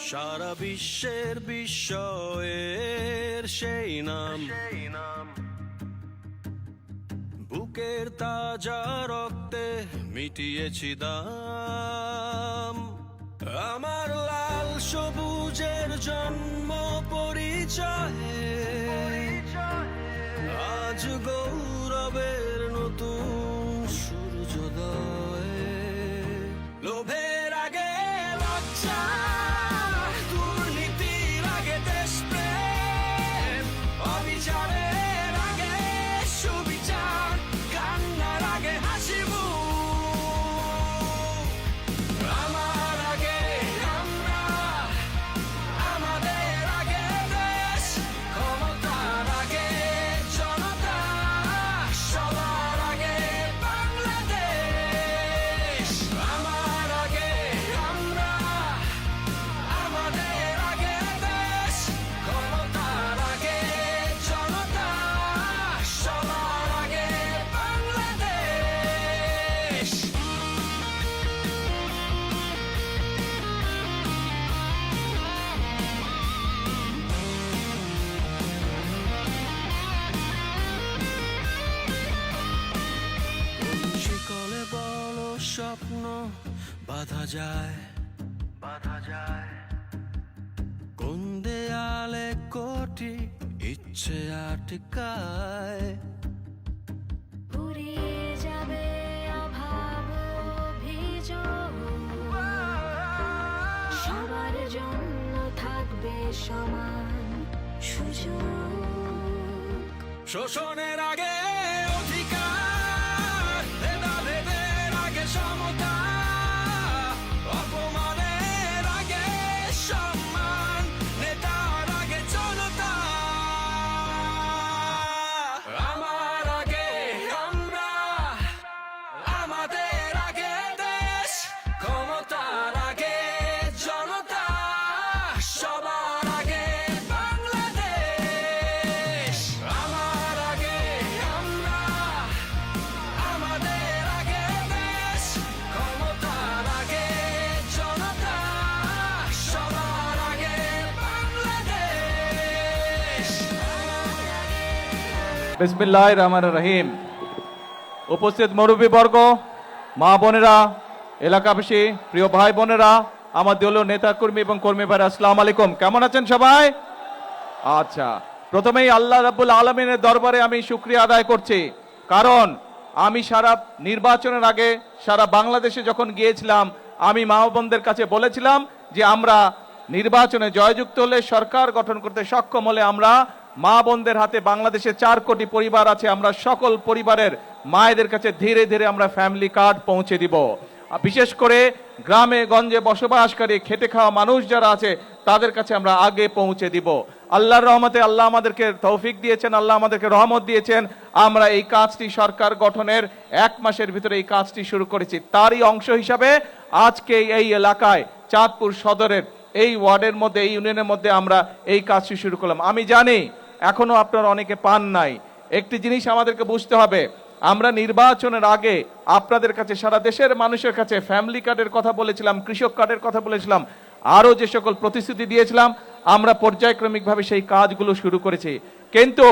সারা বিশ্বের বিস্ময়ের সেই নাম, বুকের তাজা রক্তে মিটিয়েছি দাম। আমার লাল সবুজের জন্ম পরিচয়ে আজ গৌরবের নতুন সূর্যোদয়। লোভের আগে লজ্জা, দুর্নীতির আগে দেশপ্রেম, অবিচারের আগে সুবিচার, কান্নার আগে হাসি মুখ। আমার আগে আমরা, আমাদের আগে দেশ, ক্ষমতার আগে জনতা, সবার আগে বাংলাদেশ। আমার আগে আমরা, আমাদের আগে দেশ, ক্ষমতার আগে জনতা, সবার আগে বাংলাদেশ। শিকলে বড় স্বপ্ন বাঁধা যায়, কোন দেয়ালে কোটি ইচ্ছে আটকায়। ফুরিয়ে যাবে অভাব অভিযোগ, সবার জন্য থাকবে সমান সুযোগ। শোষণের আগে অধিকার, ভেদাভেদের আগে সমতা, অপমানের আগে সম্মান, নেতার আগে জনতা। আমার আগে আমরা, আমাদের আগে দেশ, ক্ষমতার আগে জনতা, সবার আগে বাংলাদেশ। আমার আগে আমরা, আমাদের আগে দেশ, ক্ষমতার আগে জনতা, সবার আগে বাংলাদেশ। বিসমিল্লাহির রহমানির রহিম। উপস্থিত মুরব্বীবর্গ, মা বোনেরা, এলাকাবাসী, প্রিয় ভাই বোনেরা, আমার দলীয় নেতা কর্মী এবং কর্মী ভাইরা, আসসালামু আলাইকুম। কেমন আছেন সবাই? আচ্ছা, প্রথমেই আল্লাহ রাব্বুল আলামিনের দরবারে আমি শুকরিয়া আদায় করছি, কারণ আমি সারা নির্বাচনের আগে সারা বাংলাদেশে যখন গিয়েছিলাম, আমি মা বোনদের কাছে বলেছিলাম যে আমরা নির্বাচনে জয়যুক্ত হলে, সরকার গঠন করতে সক্ষম হলে, আমরা মা বোনদের হাতে, বাংলাদেশে 4 কোটি পরিবার আছে, আমরা সকল পরিবারের মায়েদের কাছে ধীরে ধীরে আমরা ফ্যামিলি কার্ড পৌঁছে দিব। বিশেষ করে গ্রামে গঞ্জে বসবাসকারী খেটে খাওয়া মানুষ যারা আছে তাদের কাছে আমরা আগে পৌঁছে দিব। আল্লাহর রহমতে আল্লাহ আমাদেরকে তৌফিক দিয়েছেন, আল্লাহ আমাদেরকে রহমত দিয়েছেন। আমরা এই কাজটি সরকার গঠনের 1 মাসের ভিতরে এই কাজটি শুরু করেছি। তারই অংশ হিসাবে আজকে এই এলাকায় চাঁদপুর সদরের এই ওয়ার্ডের মধ্যে, এই ইউনিয়নের মধ্যে আমরা এই কাজটি শুরু করলাম। আমি জানি এখনো আপনারা অনেকে পান নাই। একটি জিনিস আমাদেরকে বুঝতে হবে, আমরা নির্বাচনের আগে আপনাদের কাছে, সারা দেশের মানুষের কাছে ফ্যামিলি কার্ডের কথা বলেছিলাম, কৃষক কার্ডের কথা বলেছিলাম, আরো যে সকল প্রতিশ্রুতি দিয়েছিলাম, আমরা পর্যায়ক্রমিকভাবে সেই কাজগুলো শুরু করেছি। কিন্তু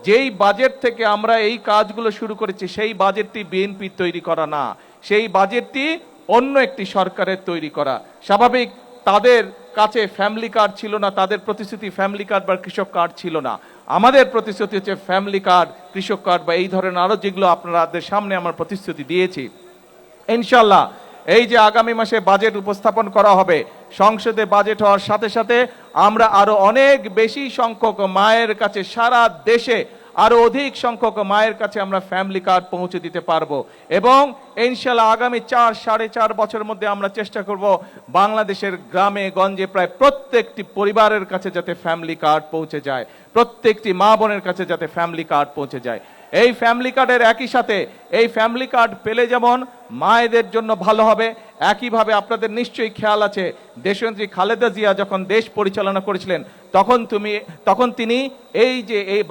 যেই বাজেট থেকে আমরা এই কাজগুলো শুরু করেছি, সেই বাজেটটি বিএনপি তৈরি করা না, সেই বাজেটটি অন্য একটি সরকারের তৈরি করা। স্বাভাবিক, তাদের কাছে ফ্যামিলি কার্ড ছিল না, তাদের প্রতিশ্রুতি ফ্যামিলি কার্ড বা কৃষক কার্ড ছিল না। আমাদের প্রতিশ্রুতি হচ্ছে ফ্যামিলি কার্ড, কৃষক কার্ড বা এই ধরনের আরো যেগুলো আপনাদের সামনে আমার প্রতিশ্রুতি দিয়েছি। ইনশাল্লাহ এই যে আগামী মাসে বাজেট উপস্থাপন করা হবে, সংসদে বাজেট হওয়ার সাথে সাথে আমরা আরো অনেক বেশি সংখ্যক মায়ের কাছে, সারা দেশে আরো অধিক সংখ্যক মায়ের কাছে আমরা ফ্যামিলি কার্ড পৌঁছে দিতে পারবো। এবং ইনশাল্লাহ আগামী 4-4.5 বছরের মধ্যে আমরা চেষ্টা করব বাংলাদেশের গ্রামে গঞ্জে প্রায় প্রত্যেকটি পরিবারের কাছে যাতে ফ্যামিলি কার্ড পৌঁছে যায়, প্রত্যেকটি মা বোনের কাছে যাতে ফ্যামিলি কার্ড পৌঁছে যায়। এই ফ্যামিলি কার্ডের একই সাথে এই ফ্যামিলি কার্ড পেলে যেমন মায়েদের জন্য ভালো হবে, একইভাবে আপনাদের নিশ্চয়ই খেয়াল আছে দেশনেত্রী খালেদা জিয়া যখন দেশ পরিচালনা করেছিলেন তখন তিনি এই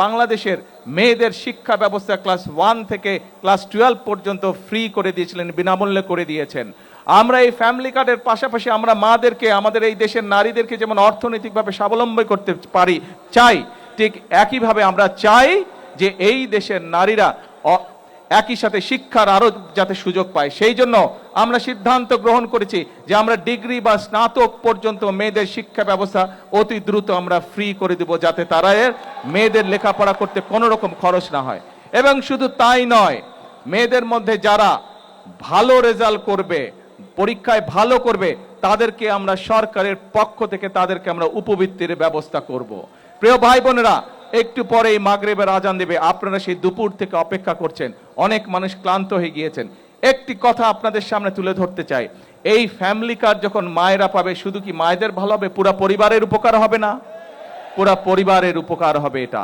বাংলাদেশের মেয়েদের শিক্ষা ব্যবস্থা ক্লাস 1 থেকে ক্লাস 12 পর্যন্ত ফ্রি করে দিয়েছিলেন, বিনামূল্যে করে দিয়েছেন। আমরা এই ফ্যামিলি কার্ডের পাশাপাশি আমরা মাদেরকে, আমাদের এই দেশের নারীদেরকে যেমন অর্থনৈতিকভাবে স্বাবলম্বী করতে চাই, ঠিক একইভাবে আমরা চাই যে এই দেশের নারীরা একই সাথে শিক্ষার আরো যাতে সুযোগ পায়। সেই জন্য আমরা সিদ্ধান্ত গ্রহণ করেছি যে আমরা ডিগ্রি বা স্নাতক পর্যন্ত মেয়েদের শিক্ষা ব্যবস্থা অতি দ্রুত আমরা ফ্রি করে দেব, যাতে তারা মেয়েদের লেখাপড়া করতে কোনো রকম খরচ না হয়। এবং শুধু তাই নয়, মেয়েদের মধ্যে যারা ভালো রেজাল্ট করবে, পরীক্ষায় ভালো করবে, তাদেরকে আমরা সরকারের পক্ষ থেকে তাদেরকে আমরা উপবৃত্তির ব্যবস্থা করব। প্রিয় ভাই বোনেরা, একটু পরেই মাগরিবের আজান দেবে, আপনারা সেই দুপুর থেকে অপেক্ষা করছেন, অনেক মানুষ ক্লান্ত হয়ে গিয়েছেন। একটি কথা আপনাদের সামনে তুলে ধরতে চাই, এই ফ্যামিলি কার্ড যখন মায়েরা পাবে, শুধু কি মায়েদের ভালো হবে, পুরা পরিবারের উপকার হবে না? পুরা পরিবারের উপকার হবে এটা।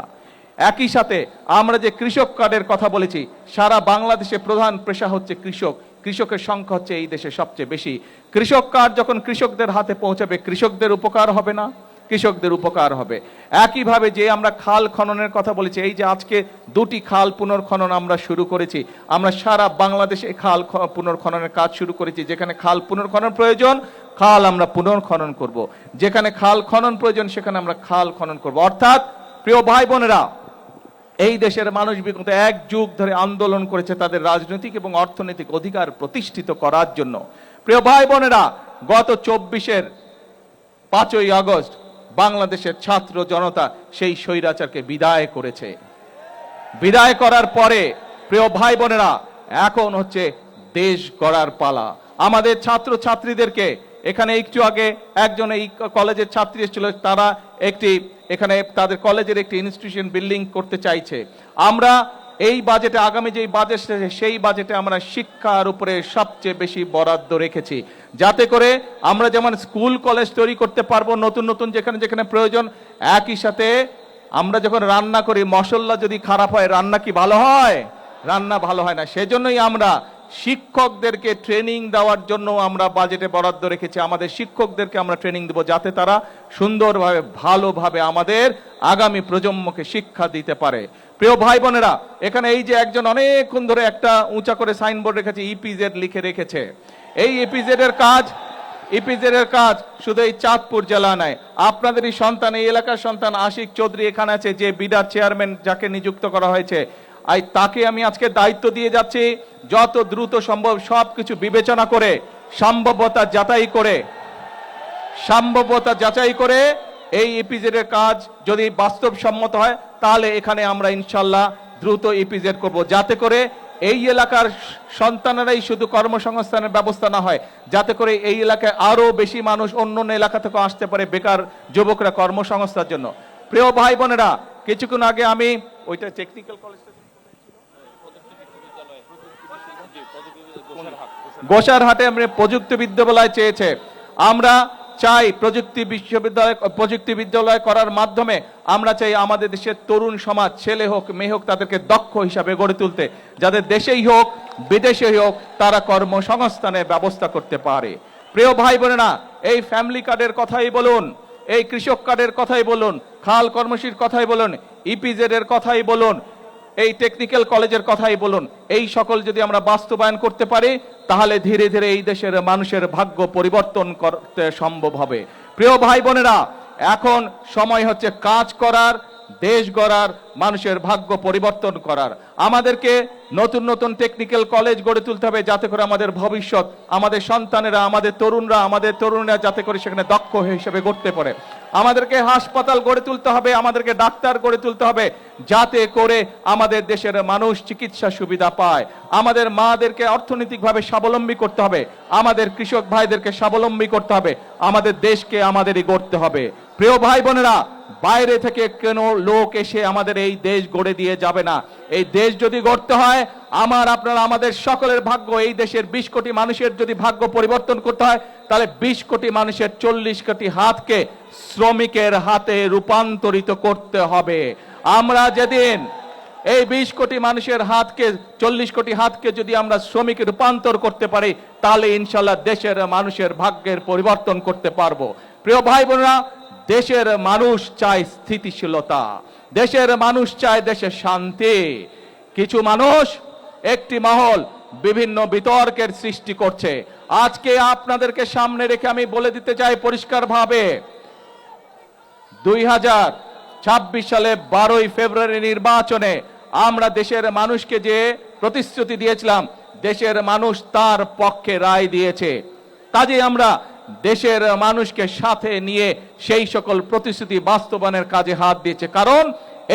একই সাথে আমরা যে কৃষক কার্ডের কথা বলেছি, সারা বাংলাদেশে প্রধান পেশা হচ্ছে কৃষক, কৃষকের সংখ্যা হচ্ছে এই দেশে সবচেয়ে বেশি। কৃষক কার্ড যখন কৃষকদের হাতে পৌঁছাবে, কৃষকদের উপকার হবে না? কৃষকদের উপকার হবে। একইভাবে যে আমরা খাল খননের কথা বলেছি, এই যে আজকে 2টি খাল পুনর্খনন আমরা শুরু করেছি, আমরা সারা বাংলাদেশে খাল পুনর্খননের কাজ শুরু করেছি। যেখানে খাল পুনর্খনন প্রয়োজন, খাল আমরা পুনর্খনন করব, যেখানে খাল খনন প্রয়োজন সেখানে আমরা খাল খনন করব। অর্থাৎ প্রিয় ভাই বোনেরা, এই দেশের মানুষ বিগত 1 যুগ ধরে আন্দোলন করেছে তাদের রাজনৈতিক এবং অর্থনৈতিক অধিকার প্রতিষ্ঠিত করার জন্য। প্রিয় ভাই বোনেরা, গত 24-এর 5ই আগস্ট বাংলাদেশের ছাত্র জনতা সেই স্বৈরাচারকে বিদায় করেছে। বিদায় করার পরে প্রিয় ভাই বোনেরা, এখন হচ্ছে দেশ গড়ার পালা। আমাদের ছাত্র ছাত্রীদেরকে, এখানে একটু আগে একজন এই কলেজের ছাত্রী এসেছিল, তারা এখানে তাদের কলেজের একটি ইনস্টিটিউশন বিল্ডিং করতে চাইছে। আমরা এই বাজেটে, আগামী যে বাজেট সেই বাজেটে আমরা শিক্ষার উপরে সবচেয়ে বেশি বরাদ্দ রেখেছি, যাতে করে আমরা যেমন স্কুল কলেজ তৈরি করতে পারবো নতুন নতুন যেখানে যেখানে প্রয়োজন। একই সাথে আমরা যখন রান্না করি, মশলা যদি খারাপ হয়, রান্না কি ভালো হয়? রান্না ভালো হয় না। সেজন্যই আমরা শিক্ষকদেরকে ট্রেনিং দেওয়ার জন্য আমরা বাজেটে বরাদ্দ রেখেছি। আমাদের শিক্ষকদেরকে আমরা ট্রেনিং দেব, যাতে তারা সুন্দরভাবে ভালোভাবে আমাদের আগামী প্রজন্মকে শিক্ষা দিতে পারে। প্রিয় ভাই বোনেরা, এখানে এই যে একজন অনেকক্ষণ ধরে একটা উঁচা করে সাইনবোর্ড রেখেছে, ইপিজেড লিখে রেখেছে। এই ইপিজেড এর কাজ শুধু এই চাঁদপুর জেলা নয়, আপনাদেরই সন্তান, এই এলাকার সন্তান আশিক চৌধুরী এখানে আছে, যে বিডার চেয়ারম্যান যাকে নিযুক্ত করা হয়েছে, তাকে আমি আজকে দায়িত্ব দিয়ে যাচ্ছি, যত দ্রুত সম্ভব সবকিছু বিবেচনা করে সম্ভাব্যতা যাচাই করে এই ইপিজেড এর কাজ যদি বাস্তবসম্মত হয়, তাহলে এখানে আমরা ইনশাল্লাহ দ্রুত ইপিজেড করব, যাতে করে এই এলাকার সন্তানেরাই শুধু কর্মসংস্থানের ব্যবস্থা না হয়, যাতে করে এই এলাকায় আরো বেশি মানুষ অন্য এলাকা থেকে আসতে পারে, বেকার যুবকরা কর্মসংস্থার জন্য। প্রিয় ভাই বোনেরা, কিছুক্ষণ আগে আমি ওইটা টেকনিক্যাল কলেজ গোসারহাটে আমরা প্রযুক্তি বিদ্যালয় চেয়েছে। আমরা চাই প্রযুক্তি বিদ্যালয় করার মাধ্যমে আমরা চাই আমাদের দেশের তরুণ সমাজ, ছেলে হোক মেয়ে হোক, তাদেরকে দক্ষ হিসাবে গড়ে তুলতে, যাদের দেশেই হোক বিদেশেই হোক তারা কর্মসংস্থানের ব্যবস্থা করতে পারে। প্রিয় ভাই বোনেরা, এই ফ্যামিলি কার্ডের কথাই বলুন, এই কৃষক কার্ডের কথাই বলুন, খাল কর্মসূচির কথাই বলুন, ইপিজেড এর কথাই বলুন, এই টেকনিক্যাল কলেজের কথাই বলুন, এই সকল যদি আমরা বাস্তবায়ন করতে পারি, তাহলে ধীরে ধীরে এই দেশের মানুষের ভাগ্য পরিবর্তন করতে সম্ভব হবে। প্রিয় ভাই বোনেরা, এখন সময় হচ্ছে কাজ করার, দেশ গড়ার, মানুষের ভাগ্য পরিবর্তন করার। আমাদেরকে নতুন নতুন টেকনিক্যাল কলেজ গড়ে তুলতে হবে, যাতে করে আমাদের ভবিষ্যৎ, আমাদের সন্তানেরা, আমাদের তরুণরা যাতে করে সেখানে দক্ষ হিসেবে গড়তে পারে। আমাদেরকে হাসপাতাল গড়ে তুলতে হবে, আমাদেরকে ডাক্তার গড়ে তুলতে হবে, যাতে করে আমাদের দেশের মানুষ চিকিৎসা সুবিধা পায়। আমাদের মাদেরকে অর্থনৈতিকভাবে স্বাবলম্বী করতে হবে, আমাদের কৃষক ভাইদেরকে স্বাবলম্বী করতে হবে, আমাদের দেশকে আমাদেরই গড়তে হবে। প্রিয় ভাই বোনেরা, বাইরে থেকে কেন লোক এসে আমাদের এই দেশ গড়ে দিয়ে যাবে না। এই দেশ যদি গড়তে হয়, আমাদের সকলের ভাগ্য, এই দেশের 20 কোটি মানুষের যদি ভাগ্য পরিবর্তন করতে হয়, তাহলে 20 কোটি মানুষের 40 কোটি হাতকে শ্রমিকের হাতে রূপান্তরিত করতে হবে। আমরা যেদিন এই 20 কোটি মানুষের হাতকে 40 কোটি হাতকে যদি আমরা শ্রমিকে রূপান্তর করতে পারি, তাহলে ইনশাল্লাহ দেশের মানুষের ভাগ্যের পরিবর্তন করতে পারবো। প্রিয় ভাই বোনেরা, দেশের মানুষ চায় স্থিতিশীলতা, দেশের মানুষ চায় দেশের শান্তি। কিছু মানুষ, একটি মহল বিভিন্ন বিতর্কের সৃষ্টি করছে। আজকে আপনাদেরকে সামনে রেখে আমি বলে দিতে চাই পরিষ্কারভাবে, 2026 সালে 12ই ফেব্রুয়ারি নির্বাচনে আমরা দেশের মানুষকে যে প্রতিশ্রুতি দিয়েছিলাম, দেশের মানুষ তার পক্ষে রায় দিয়েছে। কাজে আমরা দেশের মানুষকে সাথে নিয়ে সেই সকল প্রতিশ্রুতি বাস্তবায়নের কাজে হাত দিয়েছে। কারণ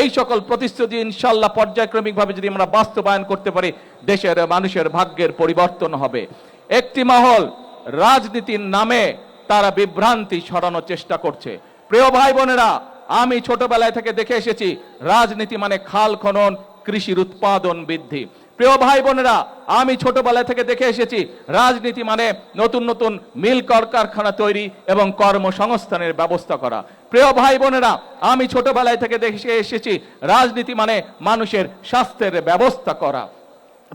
এই সকল প্রতিশ্রুতি ইনশাল্লাহ পর্যায়ক্রমিকভাবে যদি আমরা বাস্তবায়ন করতে পারি, দেশের মানুষের ভাগ্যের পরিবর্তন হবে। একটি মহল রাজনীতির নামে তারা বিভ্রান্তি ছড়ানোর চেষ্টা করছে। প্রিয় ভাই বোনেরা, আমি ছোটবেলায় থেকে দেখে এসেছি রাজনীতি মানে খাল খনন, কৃষির উৎপাদন বৃদ্ধি। প্রিয় ভাই বোনেরা, আমি ছোটবেলা থেকে দেখে এসেছি রাজনীতি মানে নতুন নতুন মিল কলকারখানা তৈরি এবং কর্মসংস্থানের ব্যবস্থা করা। প্রিয় ভাই বোনেরা, আমি ছোটবেলায় থেকে দেখে এসেছি রাজনীতি মানে মানুষের স্বাস্থ্যের ব্যবস্থা করা।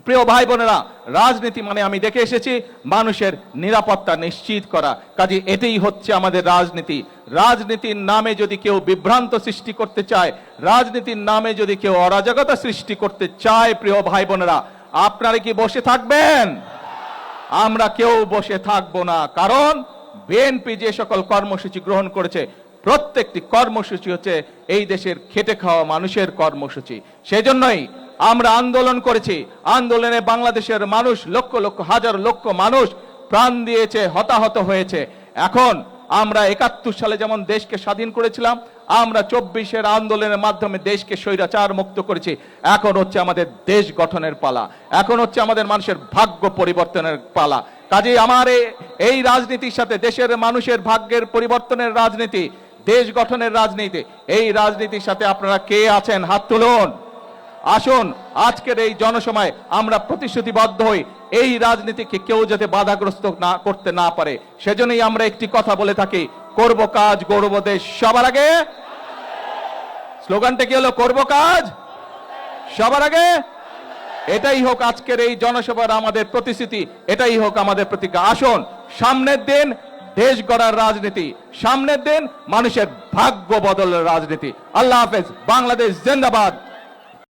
প্রিয় ভাই বোনেরা, রাজনীতি মানে আমি দেখে এসেছি মানুষের নিরাপত্তা নিশ্চিত করা। কাজে এটাই হচ্ছে আমাদের রাজনীতি। রাজনীতির নামে যদি কেউ বিভ্রান্ত সৃষ্টি করতে চায়, রাজনীতির নামে যদি কেউ অরাজকতা সৃষ্টি করতে চায়, প্রিয় ভাই বোনেরা, আপনারা কি বসে থাকবেন? আমরা কেউ বসে থাকবো না। কারণ বিএনপি যে সকল কর্মসূচি গ্রহণ করেছে, প্রত্যেকটি কর্মসূচি হচ্ছে এই দেশের খেটে খাওয়া মানুষের কর্মসূচি। সেজন্যই আমরা আন্দোলন করেছি। আন্দোলনে বাংলাদেশের মানুষ, লক্ষ লক্ষ হাজার লক্ষ মানুষ প্রাণ দিয়েছে, হতাহত হয়েছে। এখন আমরা 71 সালে যেমন দেশকে স্বাধীন করেছিলাম, আমরা 24-এর আন্দোলনের মাধ্যমে দেশকে স্বৈরাচার মুক্ত করেছি। এখন হচ্ছে আমাদের দেশ গঠনের পালা, এখন হচ্ছে আমাদের মানুষের ভাগ্য পরিবর্তনের পালা। কাজেই আমার এই রাজনীতির সাথে, দেশের মানুষের ভাগ্যের পরিবর্তনের রাজনীতি, দেশ গঠনের রাজনীতি, এই রাজনীতির সাথে আপনারা কে আছেন? হাত তুলুন। আসুন আজকের এই জনসময় আমরা প্রতিশ্রুতিবদ্ধ হই, এই রাজনীতিকে কেউ যাতে বাধাগ্রস্ত না করতে না পারে। সেজন্যই আমরা একটি কথা বলে থাকি, করব কাজ গড়ব দেশ সবার আগে। স্লোগানটা কি হলো? করব কাজ সবার আগে। এটাই হোক আজকের এই জনসভার আমাদের প্রতিশ্রুতি, এটাই হোক আমাদের প্রতিজ্ঞা। আসুন, সামনের দিন দেশ গড়ার রাজনীতি, সামনের দিন মানুষের ভাগ্য বদলের রাজনীতি। আল্লাহ হাফেজ। বাংলাদেশ জিন্দাবাদ।